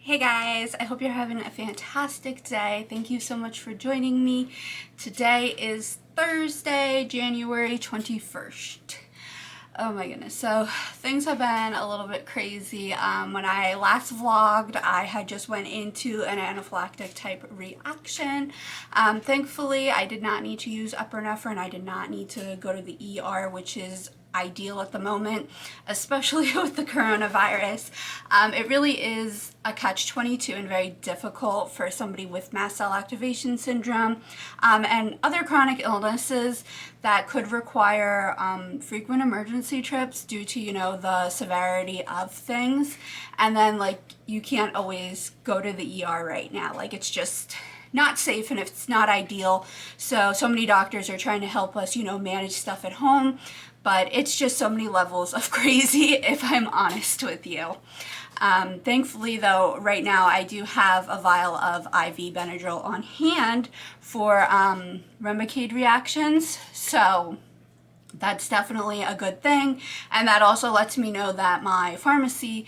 Hey guys, I hope you're having a fantastic day. Thank you so much for joining me. Today is Thursday, January 21st. Oh my goodness, so things have been a little bit crazy. When I last vlogged, I had just went into an anaphylactic type reaction. Thankfully, I did not need to use epinephrine. I did not need to go to the ER, which is ideal at the moment, especially with the coronavirus. It really is a catch-22 and very difficult for somebody with mast cell activation syndrome and other chronic illnesses that could require frequent emergency trips due to, the severity of things. And then, you can't always go to the ER right now. It's just not safe and it's not ideal. So many doctors are trying to help us, manage stuff at home. But it's just so many levels of crazy, if I'm honest with you. Thankfully, though, right now I do have a vial of IV Benadryl on hand for Remicade reactions. So that's definitely a good thing. And that also lets me know that my pharmacy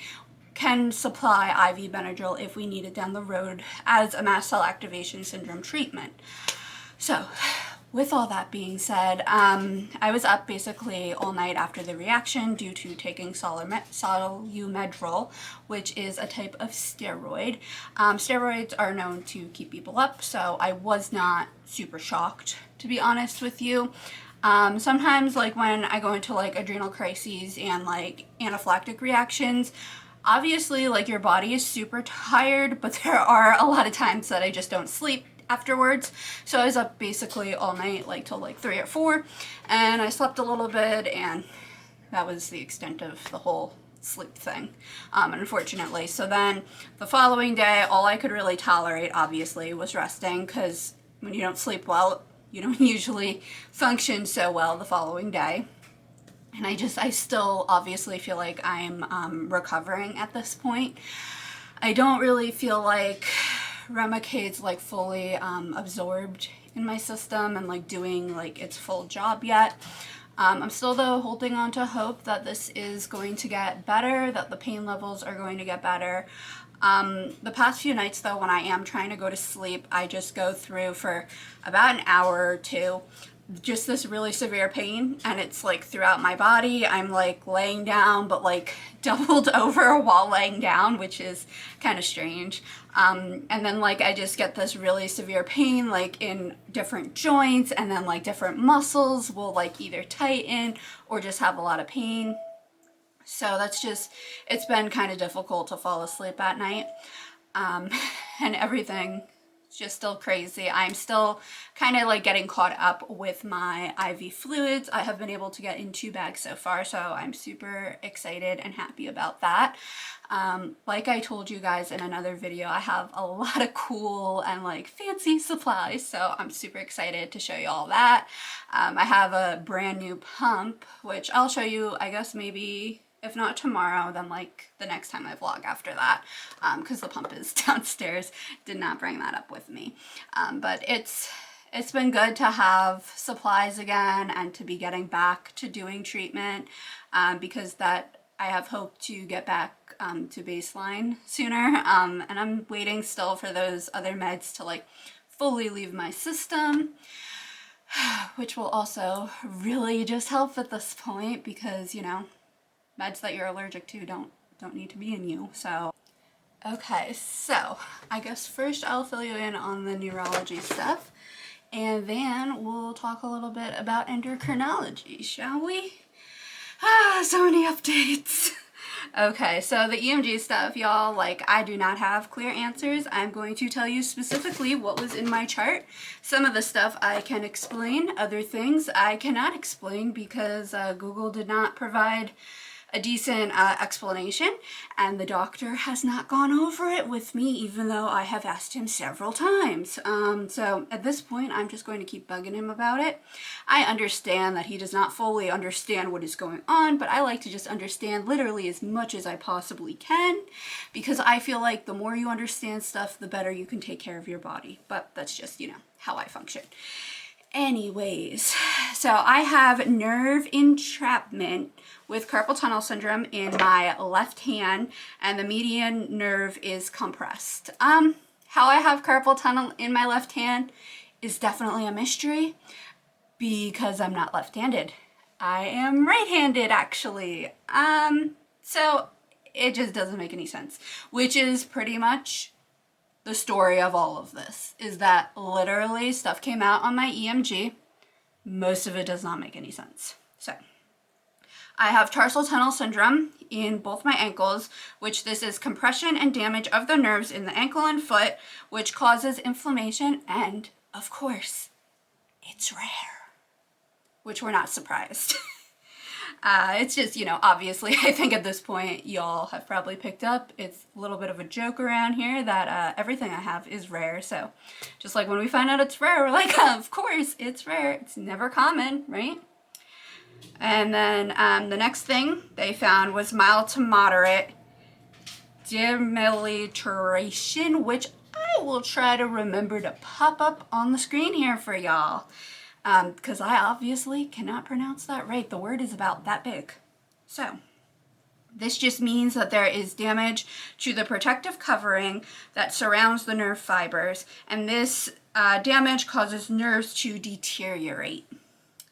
can supply IV Benadryl if we need it down the road as a mast cell activation syndrome treatment. So, with all that being said, I was up basically all night after the reaction due to taking Solumedrol, which is a type of steroid. Steroids are known to keep people up, so I was not super shocked, to be honest with you. Sometimes, when I go into adrenal crises and anaphylactic reactions, obviously your body is super tired, but there are a lot of times that I just don't sleep afterwards. So I was up basically all night, till 3 or 4, and I slept a little bit, and that was the extent of the whole sleep thing, unfortunately. So then the following day, all I could really tolerate, obviously, was resting, because when you don't sleep well, you don't usually function so well the following day. And I still obviously feel like I'm recovering at this point. I don't really feel like Remicade's fully absorbed in my system and doing its full job yet. I'm still though holding on to hope that this is going to get better, that the pain levels are going to get better. The past few nights though, when I am trying to go to sleep, I just go through for about an hour or two just this really severe pain, and it's throughout my body. I'm laying down, but doubled over while laying down, which is kind of strange. And then I just get this really severe pain in different joints, and then different muscles will either tighten or just have a lot of pain. So that's just, it's been kind of difficult to fall asleep at night. And everything just still crazy. I'm still kind of getting caught up with my IV fluids. I have been able to get in 2 bags so far, so I'm super excited and happy about that. Like I told you guys in another video, I have a lot of cool and fancy supplies, so I'm super excited to show you all that. I have a brand new pump, which I'll show you, I guess maybe if not tomorrow, then the next time I vlog after that, because the pump is downstairs. Did not bring that up with me. But it's been good to have supplies again and to be getting back to doing treatment, because that I have hoped to get back to baseline sooner. And I'm waiting still for those other meds to fully leave my system, which will also really just help at this point, because meds that you're allergic to don't need to be in you. So okay, so I guess first I'll fill you in on the neurology stuff, and then we'll talk a little bit about endocrinology, shall we? So many updates. Okay, so the EMG stuff, y'all, I do not have clear answers. I'm going to tell you specifically what was in my chart. Some of the stuff I can explain, other things I cannot explain because Google did not provide a decent explanation, and the doctor has not gone over it with me, even though I have asked him several times. So at this point, I'm just going to keep bugging him about it. I understand that he does not fully understand what is going on, but I like to just understand literally as much as I possibly can, because I feel like the more you understand stuff, the better you can take care of your body. But that's just, how I function. Anyways, so I have nerve entrapment with carpal tunnel syndrome in my left hand, and the median nerve is compressed. How I have carpal tunnel in my left hand is definitely a mystery because I'm not left-handed. I am right-handed, actually. So it just doesn't make any sense, which is pretty much the story of all of this, is that literally stuff came out on my EMG. Most of it does not make any sense. So I have tarsal tunnel syndrome in both my ankles, which this is compression and damage of the nerves in the ankle and foot, which causes inflammation, and of course, it's rare, which we're not surprised. It's just, you know, obviously, I think at this point, y'all have probably picked up. It's a little bit of a joke around here that everything I have is rare. So just like when we find out it's rare, we're like, of course, it's rare. It's never common, right? And then the next thing they found was mild to moderate demyelination, which I will try to remember to pop up on the screen here for y'all. Because I obviously cannot pronounce that right. The word is about that big. So this just means that there is damage to the protective covering that surrounds the nerve fibers, and this damage causes nerves to deteriorate.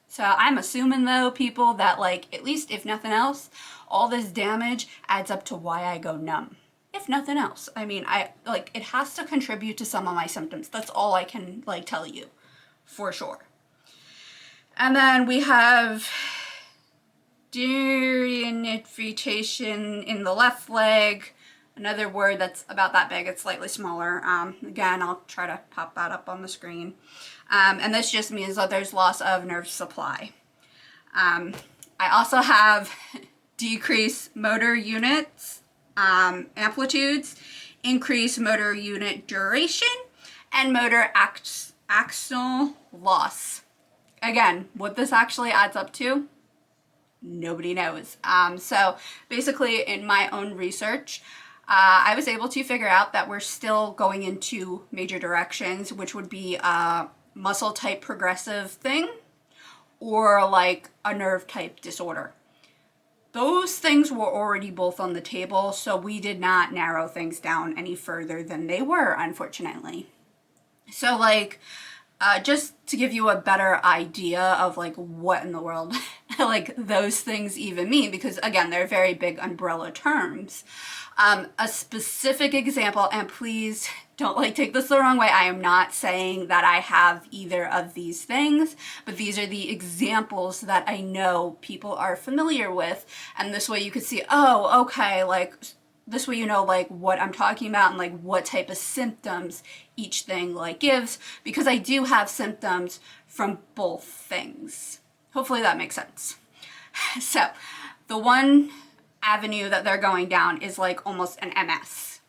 So I'm assuming, though, people, that, like, at least if nothing else, all this damage adds up to why I go numb. If nothing else. I mean, it has to contribute to some of my symptoms. That's all I can, like, tell you for sure. And then we have denervation in the left leg, another word that's about that big. It's slightly smaller. Again, I'll try to pop that up on the screen. And this just means that there's loss of nerve supply. I also have decreased motor units, amplitudes, increased motor unit duration, and motor axonal loss. Again, what this actually adds up to, nobody knows. So basically, in my own research, I was able to figure out that we're still going in two major directions, which would be a muscle type progressive thing or like a nerve type disorder. Those things were already both on the table, so we did not narrow things down any further than they were, unfortunately. So like, just to give you a better idea of like what in the world like those things even mean, because again, they're very big umbrella terms. A specific example, and please don't like take this the wrong way, I am not saying that I have either of these things, but these are the examples that I know people are familiar with, and this way you could see, oh, okay, like this way you know like what I'm talking about and like what type of symptoms each thing like gives, because I do have symptoms from both things. Hopefully that makes sense. So the one avenue that they're going down is like almost an MS.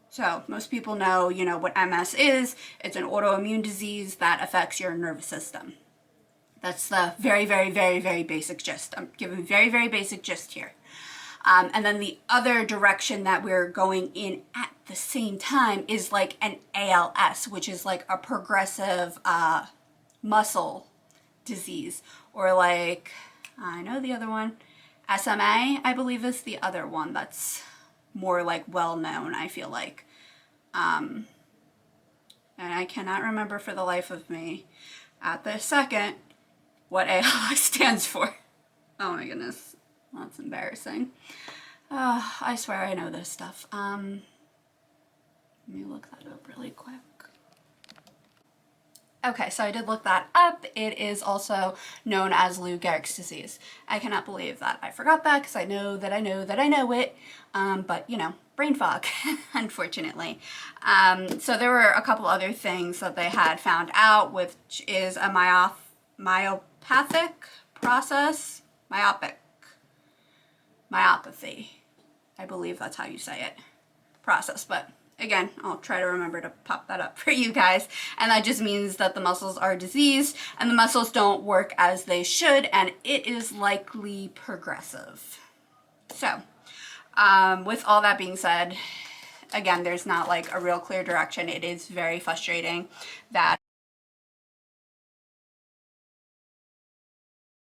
So most people know, you know, what MS is. It's an autoimmune disease that affects your nervous system. That's the very, very, very, very basic gist. I'm giving very, very basic gist here. And then the other direction that we're going in at the same time is like an ALS, which is like a progressive muscle disease, or like, I know the other one, SMA, I believe is the other one that's more like well known, I feel like. And I cannot remember for the life of me at this second what ALS stands for. Oh my goodness. That's embarrassing. I swear I know this stuff. Let me look that up really quick. Okay, so I did look that up. It is also known as Lou Gehrig's disease. I cannot believe that I forgot that, because I know that I know that I know it. But, you know, brain fog, unfortunately. So there were a couple other things that they had found out, which is a myopathic process. Myopathy. I believe that's how you say it. Process, but again, I'll try to remember to pop that up for you guys. And that just means that the muscles are diseased and the muscles don't work as they should, and it is likely progressive. So, with all that being said, again, there's not like a real clear direction. It is very frustrating that